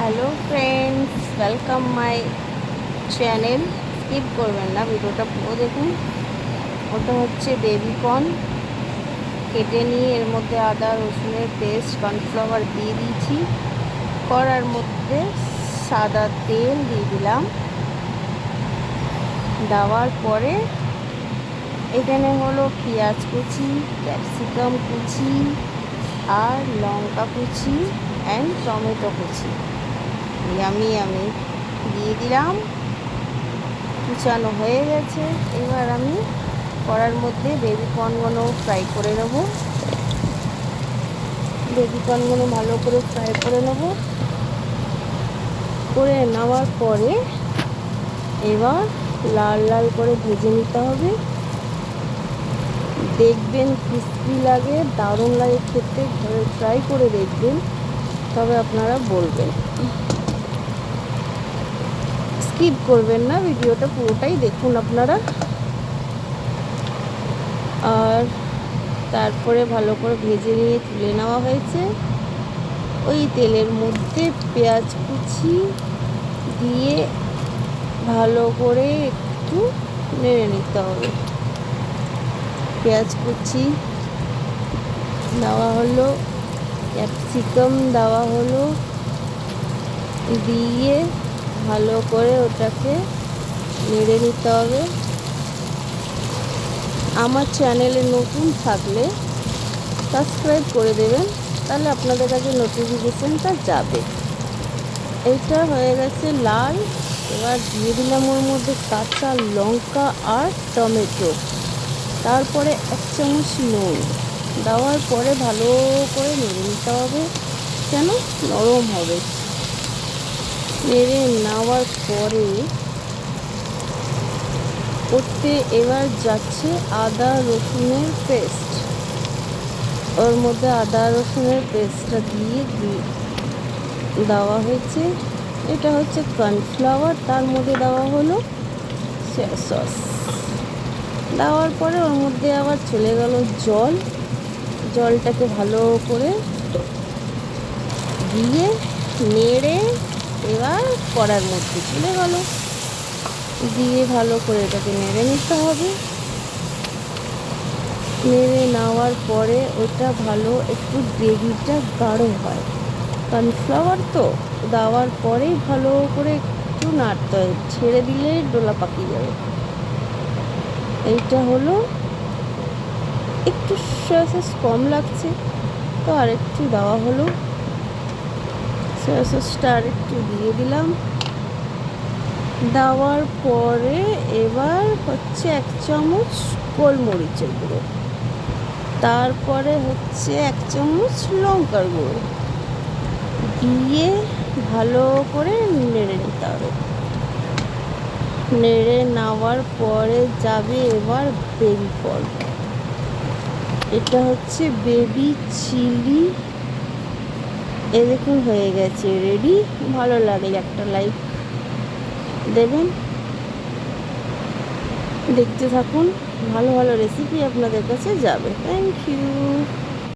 Hello friends, welcome my channel. Skip করবেন না, ভিডিওটা পুরো দেখুন। ওটা হচ্ছে বেবি কর্ন কেটে নিয়ে এর মধ্যে আদা রসুনের পেস্ট, কর্নফ্লাওয়ার দিয়ে দিয়েছি। কড়ার মধ্যে সাদা তেল দিয়ে দিলাম। দেওয়ার পরে এখানে হলো পেঁয়াজ কুচি, ক্যাপসিকাম কুচি আর লঙ্কা কুচি অ্যান্ড টমেটো কুচি আমি দিয়ে দিলাম। কুচানো হয়ে গেছে। এবার আমি কড়ার মধ্যে বেবি কর্নগুলো ফ্রাই করে নেব। বেবি কর্নগুলো ভালো করে ফ্রাই করে নেব। করে নেওয়ার পরে এবার লাল লাল করে ভেজে নিতে হবে। দেখবেন ক্রিস্পি লাগে, দারুণ লাগে খেতে। ঘরে ট্রাই করে দেখবেন, তবে আপনারা বলবেন। স্কিপ করবেন না, ভিডিওটা পুরোটাই দেখুন আপনারা। আর তারপরে ভালো করে ভেজে নিয়ে তুলে নেওয়া হয়েছে। ওই তেলের মধ্যে পেঁয়াজ কুচি দিয়ে ভালো করে একটু নেড়ে নিতে হবে। পেঁয়াজ কুচি দেওয়া হলো, ক্যাপসিকাম দেওয়া হলো, দিয়ে ভালো করে ওটাকে নেড়ে নিতে হবে। আমার চ্যানেলে নতুন থাকলে সাবস্ক্রাইব করে দেবেন, তাহলে আপনাদের কাছে নোটিফিকেশানটা যাবে। এইটা হয়ে গেছে লাল। এবার দিয়ে দিলাম ওর মধ্যে কাঁচা লঙ্কা আর টমেটো। তারপরে 1 চামচ নুন দেওয়ার পরে ভালো করে নেড়ে নিতে হবে, যেন নরম হবে। নেড়ে নেওয়ার পরে ওতে এবার যাচ্ছে আদা রসুনের পেস্ট। ওর মধ্যে আদা রসুনের পেস্টটা দিয়ে দেওয়া হয়েছে। এটা হচ্ছে কর্নফ্লাওয়ার, তার মধ্যে দেওয়া হলো সয়া সস। দেওয়ার পরে ওর মধ্যে আবার চলে গেল জল। জলটাকে ভালো করে দিয়ে নেড়ে এবার কড়ার মধ্যে চলে গেল। দিয়ে ভালো করে এটাকে নেড়ে নিতে হবে। নেড়ে নেওয়ার পরে ওটা ভালো একটু গ্রেভিটা গাঢ় হয়। কর্নফ্লাওয়ার তো দেওয়ার পরেই ভালো করে একটু নাড়তে হয়, ছেড়ে দিলে ডোলা পাকিয়ে যাবে। এইটা হলো। একটু সয়া সস কম লাগছে, তো আরেকটু দেওয়া হলো। সয়া সসটা আরেকটু দিয়ে দিলাম। দেওয়ার পরে এবার হচ্ছে 1 চামচ গোলমরিচের গুঁড়ো, তারপরে হচ্ছে 1 চামচ লঙ্কার গুঁড়ো দিয়ে ভালো করে নেড়ে নিতে হবে। নেড়ে নেওয়ার পরে যাবে এবার বেবি কর্ন। এটা হচ্ছে বেবি চিলি। এ দেখুন হয়ে গেছে রেডি। ভালো লাগে একটা লাইক দেবেন, দেখতে থাকুন। ভালো ভালো রেসিপি আপনাদের কাছে যাবে। Thank you.